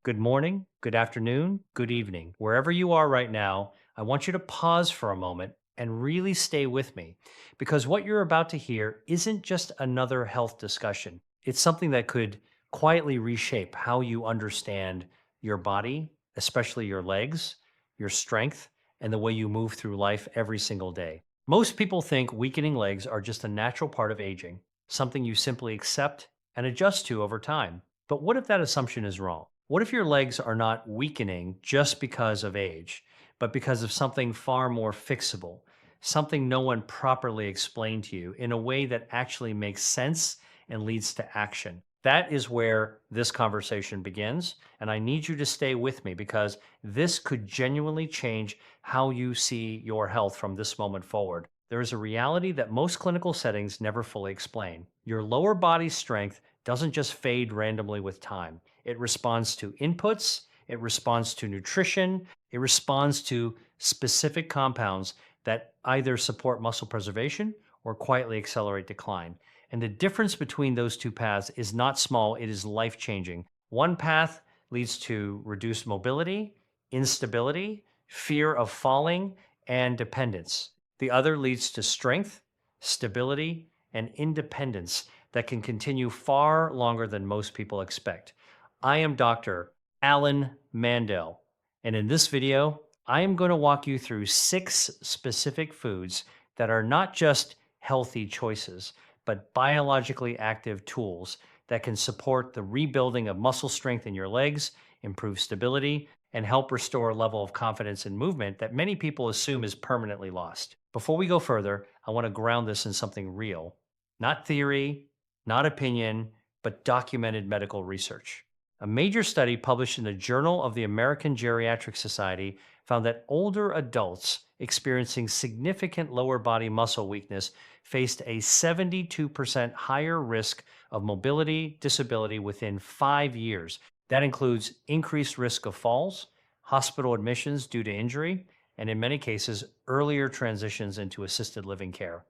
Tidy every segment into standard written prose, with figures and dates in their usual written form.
Good morning, good afternoon, good evening. Wherever you are right now, I want you to pause for a moment and really stay with me because what you're about to hear isn't just another health discussion. It's something that could quietly reshape how you understand your body, especially your legs, your strength, and the way you move through life every single day. Most people think weakening legs are just a natural part of aging, something you simply accept and adjust to over time. But what if that assumption is wrong? What if your legs are not weakening just because of age, but because of something far more fixable, something no one properly explained to you in a way that actually makes sense and leads to action? That is where this conversation begins. And I need you to stay with me because this could genuinely change how you see your health from this moment forward. There is a reality that most clinical settings never fully explain. Your lower body strength doesn't just fade randomly with time. It responds to inputs, it responds to nutrition, it responds to specific compounds that either support muscle preservation or quietly accelerate decline. And the difference between those two paths is not small, it is life changing. One path leads to reduced mobility, instability, fear of falling, and dependence. The other leads to strength, stability, and independence that can continue far longer than most people expect. I am Dr. Alan Mandel, and in this video, I am going to walk you through 6 specific foods that are not just healthy choices, but biologically active tools that can support the rebuilding of muscle strength in your legs, improve stability, and help restore a level of confidence in movement that many people assume is permanently lost. Before we go further, I want to ground this in something real, not theory, not opinion, but documented medical research. A major study published in the Journal of the American Geriatric Society found that older adults experiencing significant lower body muscle weakness faced a 72% higher risk of mobility disability within 5 years. That includes increased risk of falls, hospital admissions due to injury, and in many cases, earlier transitions into assisted living care.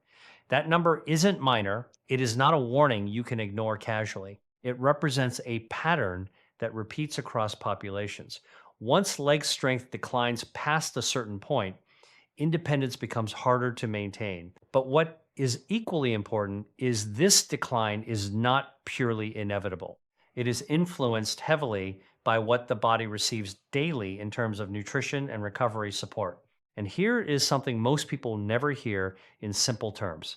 That number isn't minor. It is not a warning you can ignore casually. It represents a pattern that repeats across populations. Once leg strength declines past a certain point, independence becomes harder to maintain. But what is equally important is this decline is not purely inevitable. It is influenced heavily by what the body receives daily in terms of nutrition and recovery support. And here is something most people never hear in simple terms.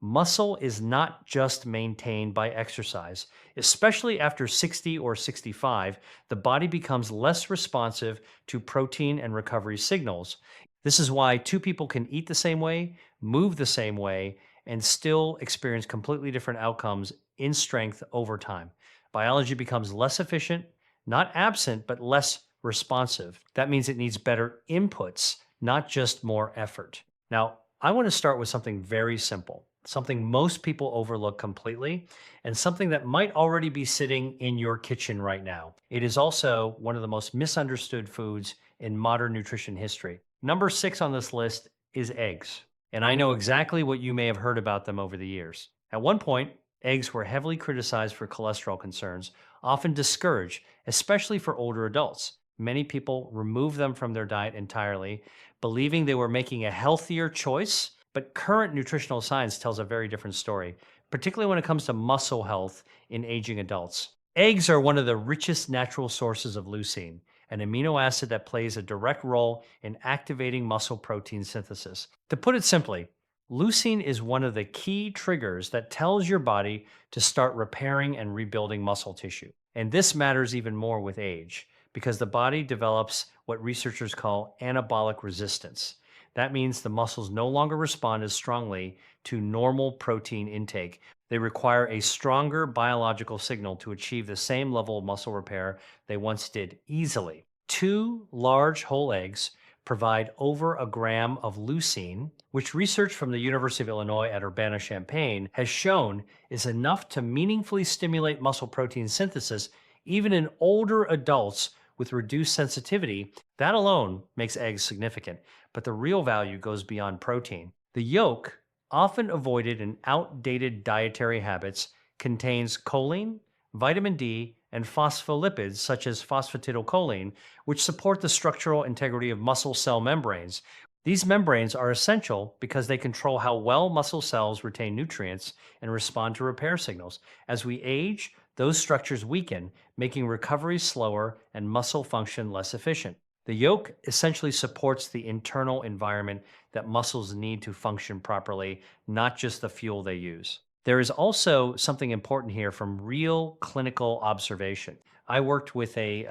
Muscle is not just maintained by exercise. Especially after 60 or 65, the body becomes less responsive to protein and recovery signals. This is why two people can eat the same way, move the same way, and still experience completely different outcomes in strength over time. Biology becomes less efficient, not absent, but less responsive. That means it needs better inputs, not just more effort. Now, I want to start with something very simple, something most people overlook completely, and something that might already be sitting in your kitchen right now. It is also one of the most misunderstood foods in modern nutrition history. Number 6 on this list is eggs. And I know exactly what you may have heard about them over the years. At one point, eggs were heavily criticized for cholesterol concerns, often discouraged, especially for older adults. Many people removed them from their diet entirely, believing they were making a healthier choice. But current nutritional science tells a very different story, particularly when it comes to muscle health in aging adults. Eggs are one of the richest natural sources of leucine, an amino acid that plays a direct role in activating muscle protein synthesis. To put it simply, leucine is one of the key triggers that tells your body to start repairing and rebuilding muscle tissue. And this matters even more with age because the body develops what researchers call anabolic resistance. That means the muscles no longer respond as strongly to normal protein intake. They require a stronger biological signal to achieve the same level of muscle repair they once did easily. 2 large whole eggs provide over a gram of leucine, which research from the University of Illinois at Urbana-Champaign has shown is enough to meaningfully stimulate muscle protein synthesis even in older adults with reduced sensitivity. That alone makes eggs significant, but the real value goes beyond protein. The yolk, often avoided in outdated dietary habits, contains choline, vitamin D, and phospholipids such as phosphatidylcholine, which support the structural integrity of muscle cell membranes. These membranes are essential because they control how well muscle cells retain nutrients and respond to repair signals. As we age, those structures weaken, making recovery slower and muscle function less efficient. The yolk essentially supports the internal environment that muscles need to function properly, not just the fuel they use. There is also something important here from real clinical observation. I worked with a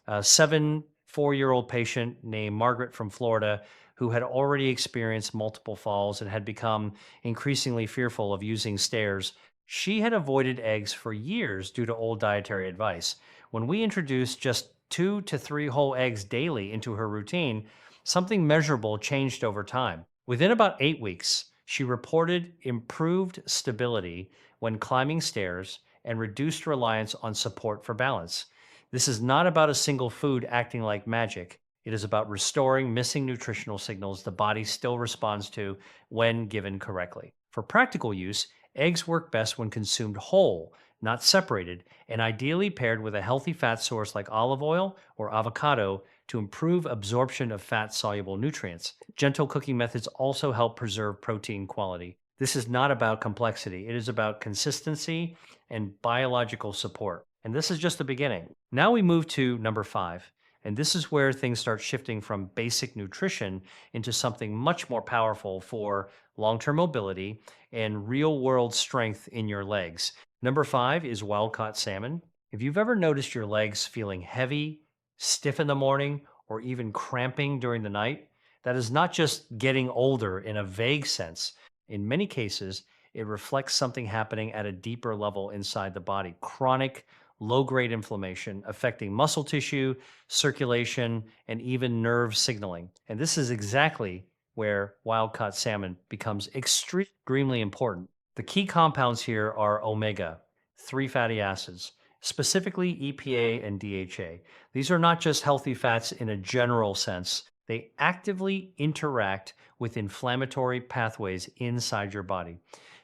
4-year-old patient named Margaret from Florida who had already experienced multiple falls and had become increasingly fearful of using stairs. She had avoided eggs for years due to old dietary advice. When we introduced just 2 to 3 whole eggs daily into her routine, something measurable changed over time. Within about 8 weeks, she reported improved stability when climbing stairs and reduced reliance on support for balance. This is not about a single food acting like magic. It is about restoring missing nutritional signals the body still responds to when given correctly. For practical use, eggs work best when consumed whole, not separated, and ideally paired with a healthy fat source like olive oil or avocado to improve absorption of fat soluble nutrients. Gentle cooking methods also help preserve protein quality. This is not about complexity, it is about consistency and biological support. And this is just the beginning. Now we move to number 5. And this is where things start shifting from basic nutrition into something much more powerful for long term mobility and real world strength in your legs. Number 5 is wild caught salmon. If you've ever noticed your legs feeling heavy, stiff in the morning, or even cramping during the night, that is not just getting older in a vague sense. In many cases, it reflects something happening at a deeper level inside the body, chronic, low grade inflammation affecting muscle tissue, circulation, and even nerve signaling. And this is exactly where wild caught salmon becomes extremely important. The key compounds here are omega 3 fatty acids, specifically EPA and DHA. These are not just healthy fats in a general sense, they actively interact with inflammatory pathways inside your body.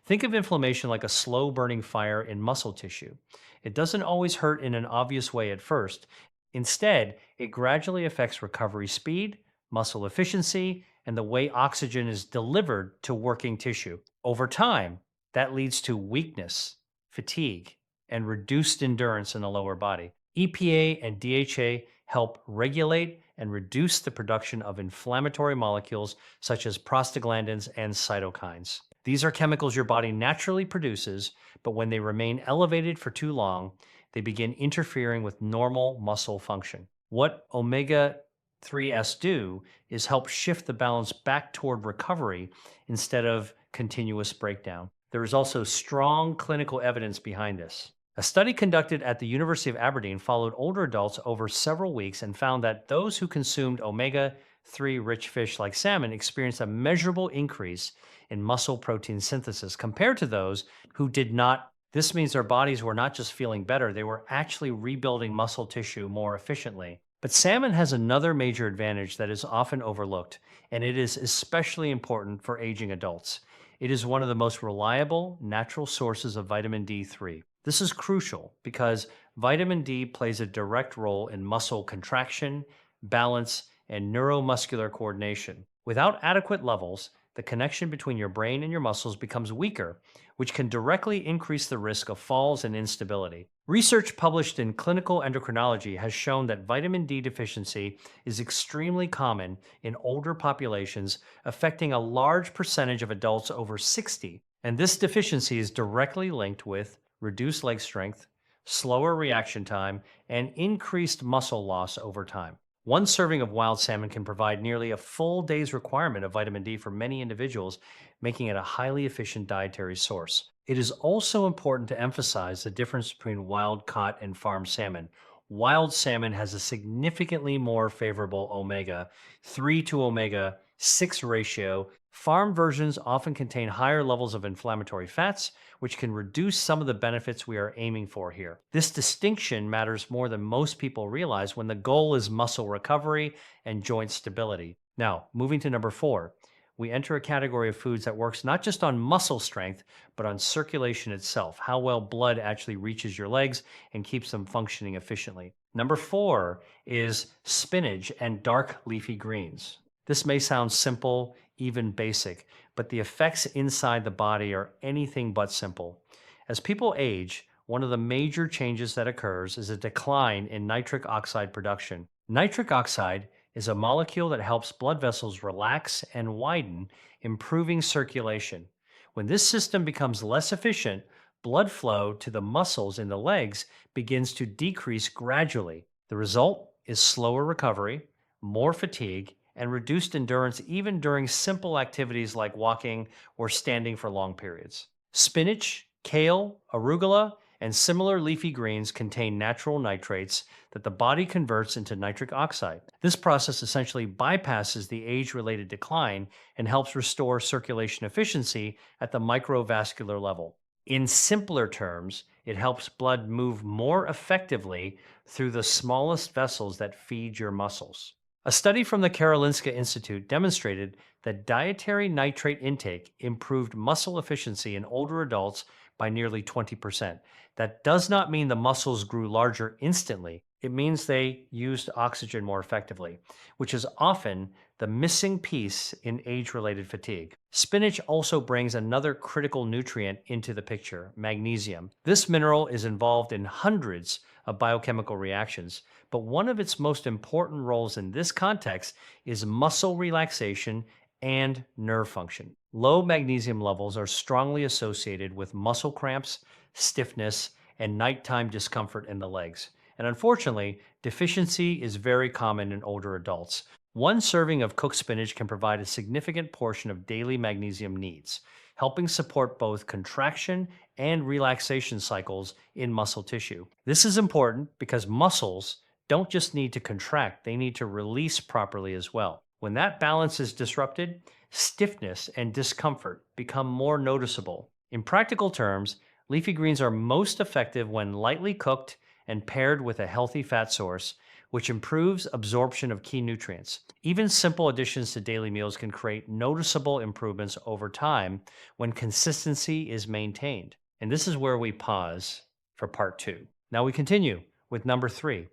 Think of inflammation like a slow burning fire in muscle tissue. It doesn't always hurt in an obvious way at first. Instead, it gradually affects recovery speed, muscle efficiency, and the way oxygen is delivered to working tissue. Over time, that leads to weakness, fatigue, and reduced endurance in the lower body. EPA and DHA help regulate and reduce the production of inflammatory molecules such as prostaglandins and cytokines. These are chemicals your body naturally produces, but when they remain elevated for too long, they begin interfering with normal muscle function. What omega 3s do is help shift the balance back toward recovery instead of continuous breakdown. There is also strong clinical evidence behind this. A study conducted at the University of Aberdeen followed older adults over several weeks and found that those who consumed omega 3 rich fish like salmon experienced a measurable increase in muscle protein synthesis compared to those who did not. This means their bodies were not just feeling better, they were actually rebuilding muscle tissue more efficiently. But salmon has another major advantage that is often overlooked, and it is especially important for aging adults. It is one of the most reliable natural sources of vitamin D3. This is crucial because vitamin D plays a direct role in muscle contraction, balance, and neuromuscular coordination. Without adequate levels, the connection between your brain and your muscles becomes weaker, which can directly increase the risk of falls and instability. Research published in Clinical Endocrinology has shown that vitamin D deficiency is extremely common in older populations, affecting a large percentage of adults over 60. And this deficiency is directly linked with reduced leg strength, slower reaction time, and increased muscle loss over time. One serving of wild salmon can provide nearly a full day's requirement of vitamin D for many individuals, making it a highly efficient dietary source. It is also important to emphasize the difference between wild caught and farmed salmon. Wild salmon has a significantly more favorable omega 3 to omega 6 ratio. Farm versions often contain higher levels of inflammatory fats, which can reduce some of the benefits we are aiming for here. This distinction matters more than most people realize when the goal is muscle recovery and joint stability. Now, moving to number 4. we enter a category of foods that works not just on muscle strength, but on circulation itself, how well blood actually reaches your legs and keeps them functioning efficiently. Number four is spinach and dark leafy greens. This may sound simple, even basic, but the effects inside the body are anything but simple. As people age, one of the major changes that occurs is a decline in nitric oxide production. Nitric oxide is a molecule that helps blood vessels relax and widen, improving circulation. When this system becomes less efficient, blood flow to the muscles in the legs begins to decrease gradually. The result is slower recovery, more fatigue, and reduced endurance even during simple activities like walking or standing for long periods. Spinach, kale, arugula, and similar leafy greens contain natural nitrates that the body converts into nitric oxide. This process essentially bypasses the age-related decline and helps restore circulation efficiency at the microvascular level. In simpler terms, it helps blood move more effectively through the smallest vessels that feed your muscles. A study from the Karolinska Institute demonstrated that dietary nitrate intake improved muscle efficiency in older adults by nearly 20%. That does not mean the muscles grew larger instantly. It means they used oxygen more effectively, which is often the missing piece in age-related fatigue. Spinach also brings another critical nutrient into the picture, magnesium. This mineral is involved in hundreds of biochemical reactions, but one of its most important roles in this context is muscle relaxation and nerve function. Low magnesium levels are strongly associated with muscle cramps, stiffness, and nighttime discomfort in the legs. And unfortunately, deficiency is very common in older adults. One serving of cooked spinach can provide a significant portion of daily magnesium needs, helping support both contraction and relaxation cycles in muscle tissue. This is important because muscles don't just need to contract, they need to release properly as well. When that balance is disrupted, stiffness and discomfort become more noticeable. In practical terms, leafy greens are most effective when lightly cooked and paired with a healthy fat source, which improves absorption of key nutrients. Even simple additions to daily meals can create noticeable improvements over time when consistency is maintained. And this is where we pause for part two. Now we continue with number three.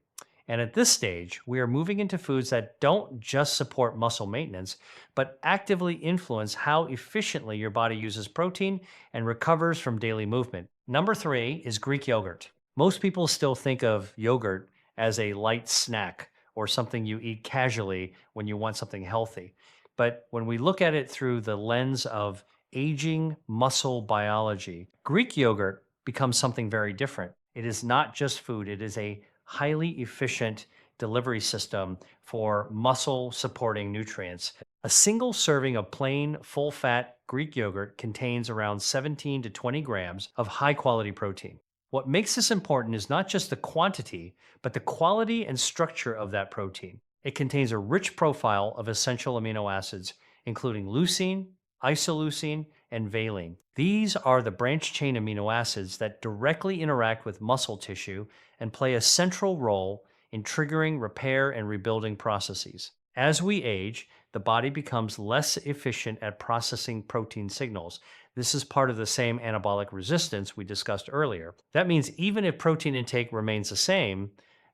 And at this stage, we are moving into foods that don't just support muscle maintenance, but actively influence how efficiently your body uses protein and recovers from daily movement. Number three is Greek yogurt. Most people still think of yogurt as a light snack or something you eat casually when you want something healthy. But when we look at it through the lens of aging muscle biology, Greek yogurt becomes something very different. It is not just food, it is a highly efficient delivery system for muscle supporting nutrients. A single serving of plain, full fat Greek yogurt contains around 17 to 20 grams of high quality protein. What makes this important is not just the quantity, but the quality and structure of that protein. It contains a rich profile of essential amino acids, including leucine, isoleucine, and valine. These are the branched chain amino acids that directly interact with muscle tissue and play a central role in triggering repair and rebuilding processes. As we age, the body becomes less efficient at processing protein signals. This is part of the same anabolic resistance we discussed earlier. That means even if protein intake remains the same,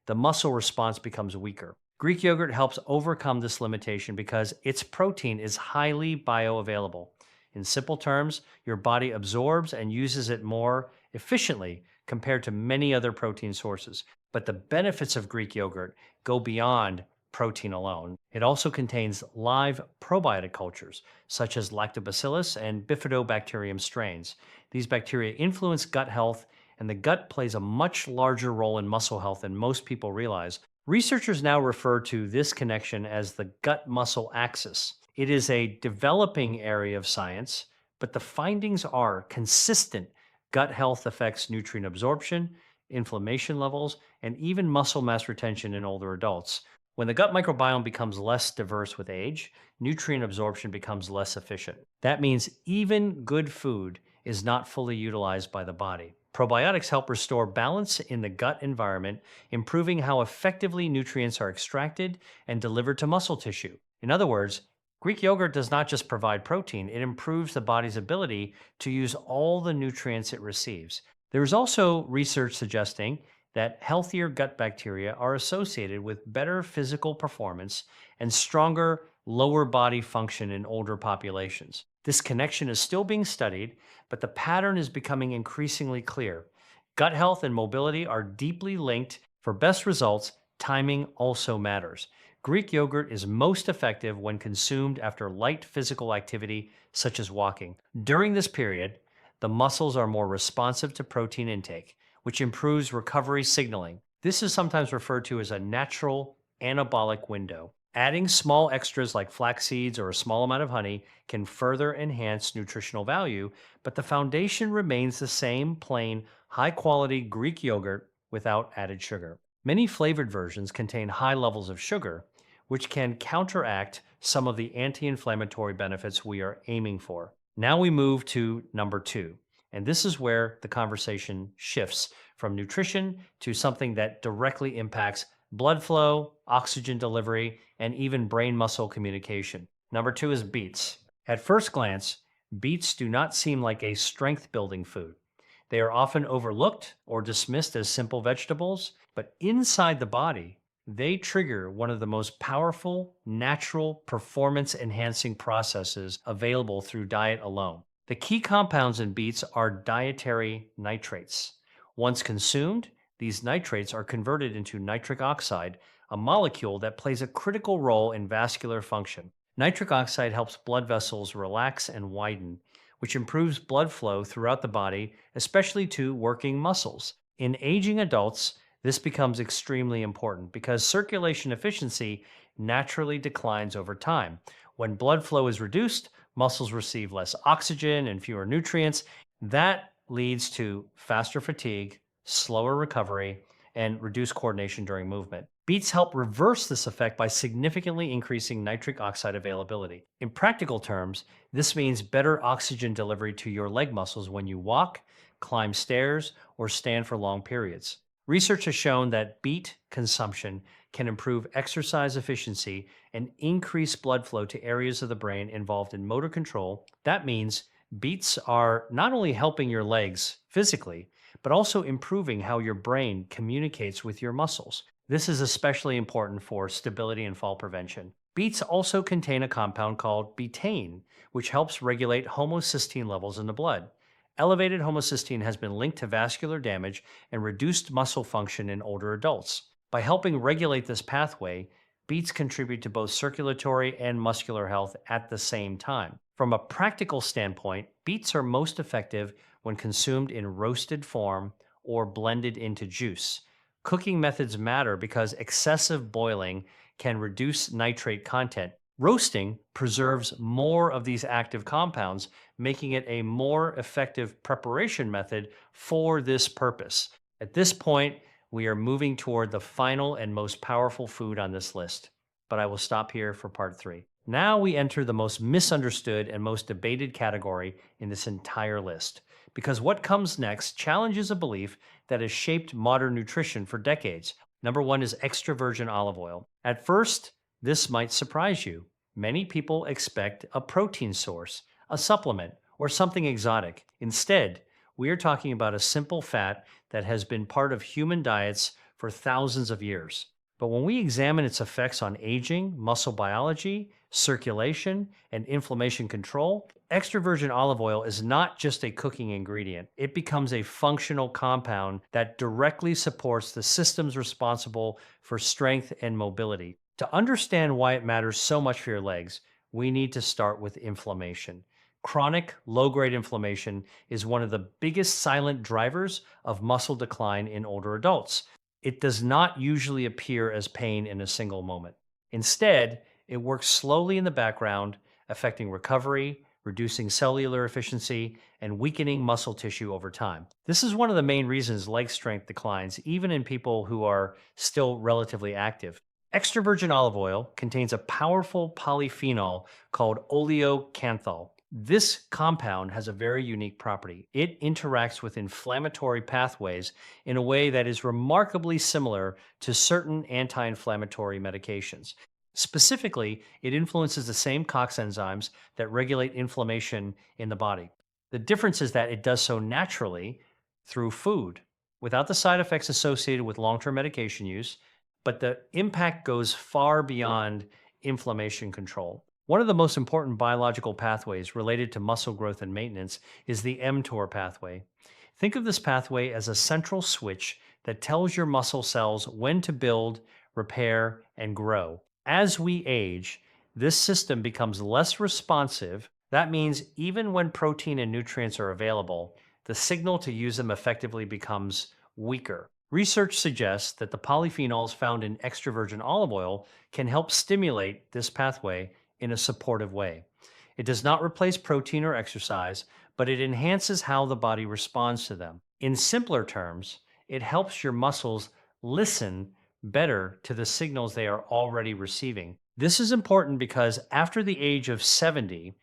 the muscle response becomes weaker. Greek yogurt helps overcome this limitation because its protein is highly bioavailable. In simple terms, your body absorbs and uses it more efficiently compared to many other protein sources. But the benefits of Greek yogurt go beyond protein alone. It also contains live probiotic cultures, such as lactobacillus and bifidobacterium strains. These bacteria influence gut health, and the gut plays a much larger role in muscle health than most people realize. Researchers now refer to this connection as the gut-muscle axis. It is a developing area of science, but the findings are consistent. Gut health affects nutrient absorption, inflammation levels, and even muscle mass retention in older adults. When the gut microbiome becomes less diverse with age, nutrient absorption becomes less efficient. That means even good food is not fully utilized by the body. Probiotics help restore balance in the gut environment, improving how effectively nutrients are extracted and delivered to muscle tissue. In other words, Greek yogurt does not just provide protein, it improves the body's ability to use all the nutrients it receives. There is also research suggesting that healthier gut bacteria are associated with better physical performance and stronger lower body function in older populations. This connection is still being studied, but the pattern is becoming increasingly clear. Gut health and mobility are deeply linked. For best results, timing also matters. Greek yogurt is most effective when consumed after light physical activity, such as walking. During this period, the muscles are more responsive to protein intake, which improves recovery signaling. This is sometimes referred to as a natural anabolic window. Adding small extras like flax seeds or a small amount of honey can further enhance nutritional value, but the foundation remains the same plain, high quality Greek yogurt without added sugar. Many flavored versions contain high levels of sugar, which can counteract some of the anti inflammatory benefits we are aiming for. Now we move to number two, and this is where the conversation shifts from nutrition to something that directly impacts blood flow, oxygen delivery, and even brain muscle communication. Number two is beets. At first glance, beets do not seem like a strength building food. They are often overlooked or dismissed as simple vegetables, but inside the body, they trigger one of the most powerful, natural, performance enhancing processes available through diet alone. The key compounds in beets are dietary nitrates. Once consumed, these nitrates are converted into nitric oxide, a molecule that plays a critical role in vascular function. Nitric oxide helps blood vessels relax and widen, which improves blood flow throughout the body, especially to working muscles. In aging adults, this becomes extremely important because circulation efficiency naturally declines over time. When blood flow is reduced, muscles receive less oxygen and fewer nutrients. That leads to faster fatigue, slower recovery, and reduced coordination during movement. Beets help reverse this effect by significantly increasing nitric oxide availability. In practical terms, this means better oxygen delivery to your leg muscles when you walk, climb stairs, or stand for long periods. Research has shown that beet consumption can improve exercise efficiency and increase blood flow to areas of the brain involved in motor control. That means beets are not only helping your legs physically, but also improving how your brain communicates with your muscles. This is especially important for stability and fall prevention. Beets also contain a compound called betaine, which helps regulate homocysteine levels in the blood. Elevated homocysteine has been linked to vascular damage and reduced muscle function in older adults. By helping regulate this pathway, beets contribute to both circulatory and muscular health at the same time. From a practical standpoint, beets are most effective when consumed in roasted form or blended into juice. Cooking methods matter because excessive boiling can reduce nitrate content. Roasting preserves more of these active compounds, making it a more effective preparation method for this purpose. At this point, we are moving toward the final and most powerful food on this list, but I will stop here for part three. Now we enter the most misunderstood and most debated category in this entire list, because what comes next challenges a belief that has shaped modern nutrition for decades. Number one is extra virgin olive oil. At first, this might surprise you. Many people expect a protein source, a supplement, or something exotic. Instead, we are talking about a simple fat that has been part of human diets for thousands of years. But when we examine its effects on aging, muscle biology, circulation, and inflammation control, extra virgin olive oil is not just a cooking ingredient. It becomes a functional compound that directly supports the systems responsible for strength and mobility. To understand why it matters so much for your legs, we need to start with inflammation. Chronic low-grade inflammation is one of the biggest silent drivers of muscle decline in older adults. It does not usually appear as pain in a single moment. Instead, it works slowly in the background, affecting recovery, reducing cellular efficiency, and weakening muscle tissue over time. This is one of the main reasons leg strength declines, even in people who are still relatively active. Extra virgin olive oil contains a powerful polyphenol called oleocanthal. This compound has a very unique property. It interacts with inflammatory pathways in a way that is remarkably similar to certain anti-inflammatory medications. Specifically, it influences the same COX enzymes that regulate inflammation in the body. The difference is that it does so naturally through food without the side effects associated with long term medication use, but the impact goes far beyond inflammation control. One of the most important biological pathways related to muscle growth and maintenance is the mTOR pathway. Think of this pathway as a central switch that tells your muscle cells when to build, repair, and grow. As we age, this system becomes less responsive. That means even when protein and nutrients are available, the signal to use them effectively becomes weaker. Research suggests that the polyphenols found in extra virgin olive oil can help stimulate this pathway in a supportive way. It does not replace protein or exercise, but it enhances how the body responds to them. In simpler terms, it helps your muscles listen better to the signals they are already receiving. This is important because after the age of 70,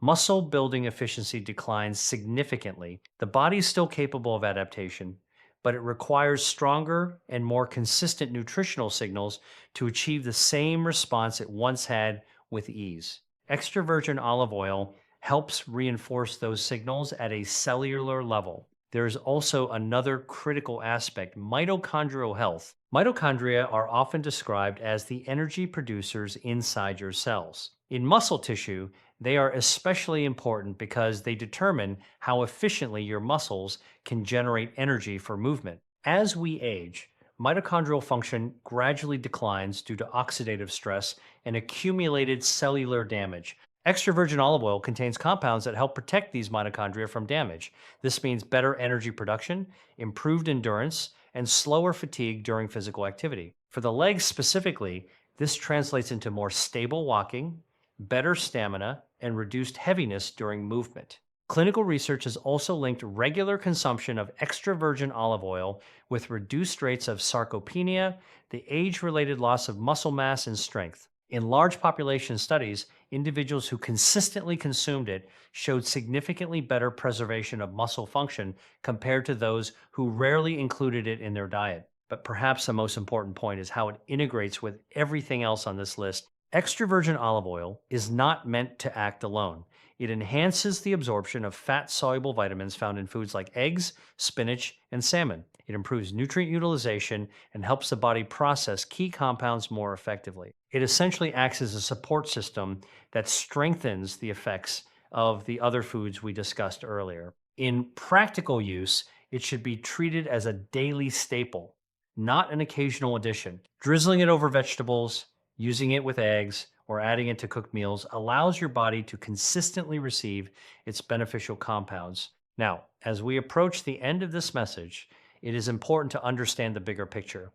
muscle building efficiency declines significantly. The body is still capable of adaptation, but it requires stronger and more consistent nutritional signals to achieve the same response it once had with ease. Extra virgin olive oil helps reinforce those signals at a cellular level. There is also another critical aspect: mitochondrial health. Mitochondria are often described as the energy producers inside your cells. In muscle tissue, they are especially important because they determine how efficiently your muscles can generate energy for movement. As we age, mitochondrial function gradually declines due to oxidative stress and accumulated cellular damage. Extra virgin olive oil contains compounds that help protect these mitochondria from damage. This means better energy production, improved endurance, and slower fatigue during physical activity. For the legs specifically, this translates into more stable walking, better stamina, and reduced heaviness during movement. Clinical research has also linked regular consumption of extra virgin olive oil with reduced rates of sarcopenia, the age related loss of muscle mass and strength. In large population studies, individuals who consistently consumed it showed significantly better preservation of muscle function compared to those who rarely included it in their diet. But perhaps the most important point is how it integrates with everything else on this list. Extra virgin olive oil is not meant to act alone. It enhances the absorption of fat soluble vitamins found in foods like eggs, spinach, and salmon. It improves nutrient utilization and helps the body process key compounds more effectively. It essentially acts as a support system that strengthens the effects of the other foods we discussed earlier. In practical use, it should be treated as a daily staple, not an occasional addition. Drizzling it over vegetables, using it with eggs, or adding it to cooked meals allows your body to consistently receive its beneficial compounds. Now, as we approach the end of this message, it is important to understand the bigger picture.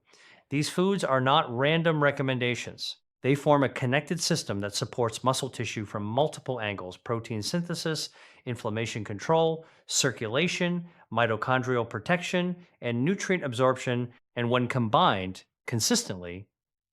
These foods are not random recommendations. They form a connected system that supports muscle tissue from multiple angles: protein synthesis, inflammation control, circulation, mitochondrial protection, and nutrient absorption. And when combined consistently,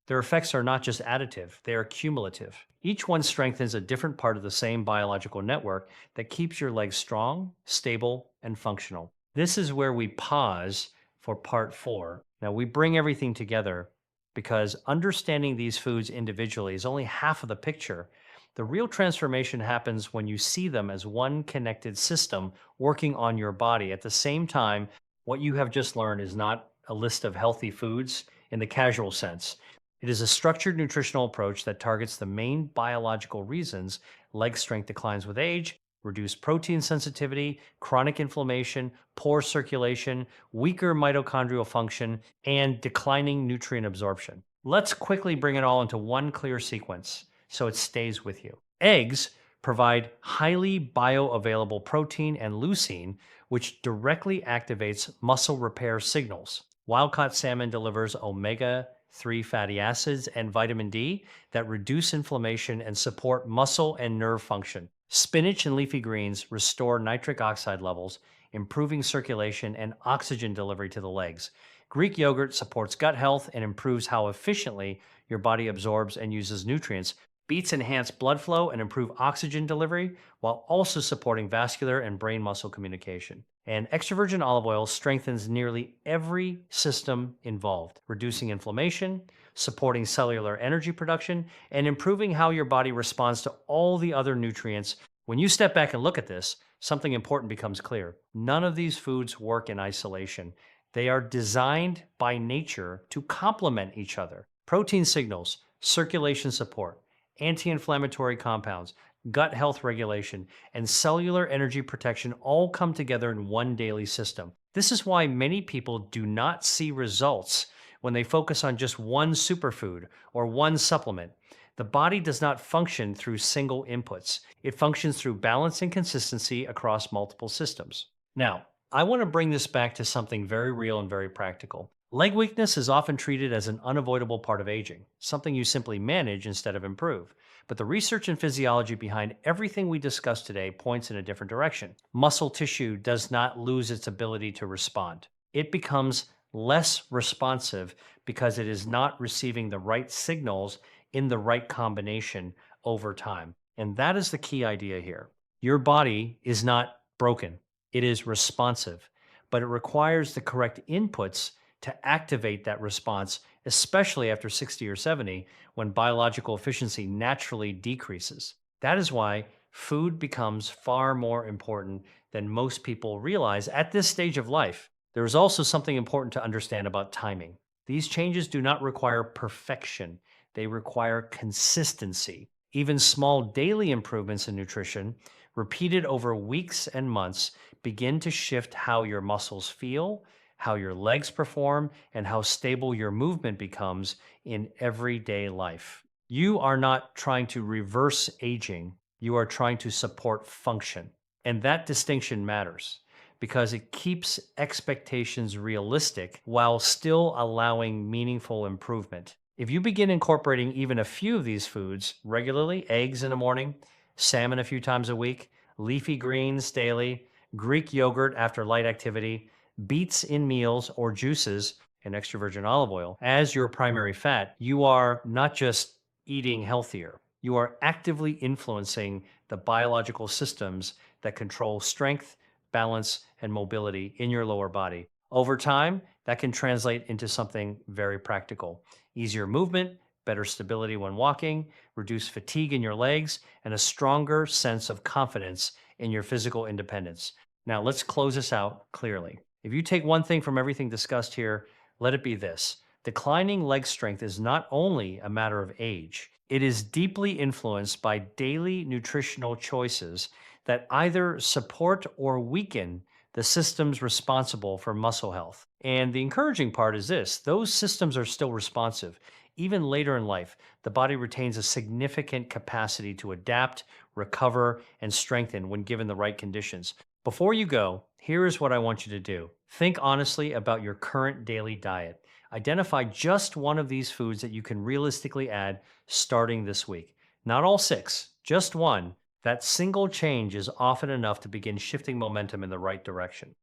their effects are not just additive, they are cumulative. Each one strengthens a different part of the same biological network that keeps your legs strong, stable, and functional. This is where we pause for part 4. Now, we bring everything together because understanding these foods individually is only half of the picture. The real transformation happens when you see them as one connected system working on your body. At the same time, what you have just learned is not a list of healthy foods in the casual sense. It is a structured nutritional approach that targets the main biological reasons leg strength declines with age, reduced protein sensitivity, chronic inflammation, poor circulation, weaker mitochondrial function, and declining nutrient absorption. Let's quickly bring it all into one clear sequence so it stays with you. Eggs provide highly bioavailable protein and leucine, which directly activates muscle repair signals. Wild-caught salmon delivers omega-3 fatty acids and vitamin D that reduce inflammation and support muscle and nerve function. Spinach and leafy greens restore nitric oxide levels, improving circulation and oxygen delivery to the legs. Greek yogurt supports gut health and improves how efficiently your body absorbs and uses nutrients. Beets enhance blood flow and improve oxygen delivery while also supporting vascular and brain muscle communication. And extra virgin olive oil strengthens nearly every system involved, reducing inflammation, supporting cellular energy production, and improving how your body responds to all the other nutrients. When you step back and look at this, something important becomes clear. None of these foods work in isolation. They are designed by nature to complement each other. Protein signals, circulation support, anti inflammatory compounds, gut health regulation, and cellular energy protection all come together in one daily system. This is why many people do not see results when they focus on just one superfood or one supplement. The body does not function through single inputs. It functions through balance and consistency across multiple systems. Now, I want to bring this back to something very real and very practical. Leg weakness is often treated as an unavoidable part of aging, something you simply manage instead of improve. But the research and physiology behind everything we discussed today points in a different direction. Muscle tissue does not lose its ability to respond. It becomes less responsive because it is not receiving the right signals in the right combination over time. And that is the key idea here. Your body is not broken, it is responsive, but it requires the correct inputs to activate that response, especially after 60 or 70, when biological efficiency naturally decreases. That is why food becomes far more important than most people realize at this stage of life. There is also something important to understand about timing. These changes do not require perfection, they require consistency. Even small daily improvements in nutrition, repeated over weeks and months, begin to shift how your muscles feel, how your legs perform, and how stable your movement becomes in everyday life. You are not trying to reverse aging, you are trying to support function. And that distinction matters because it keeps expectations realistic while still allowing meaningful improvement. If you begin incorporating even a few of these foods regularly, eggs in the morning, salmon a few times a week, leafy greens daily, Greek yogurt after light activity, beets in meals or juices, and extra virgin olive oil as your primary fat, you are not just eating healthier, you are actively influencing the biological systems that control strength, balance, and mobility in your lower body. Over time, that can translate into something very practical: easier movement, better stability when walking, reduced fatigue in your legs, and a stronger sense of confidence in your physical independence. Now, let's close this out clearly. If you take one thing from everything discussed here, let it be this: declining leg strength is not only a matter of age, it is deeply influenced by daily nutritional choices that either support or weaken the systems responsible for muscle health. And the encouraging part is this: those systems are still responsive. Even later in life, the body retains a significant capacity to adapt, recover, and strengthen when given the right conditions. Before you go, here is what I want you to do. Think honestly about your current daily diet. Identify just one of these foods that you can realistically add starting this week. Not all six, just one. That single change is often enough to begin shifting momentum in the right direction.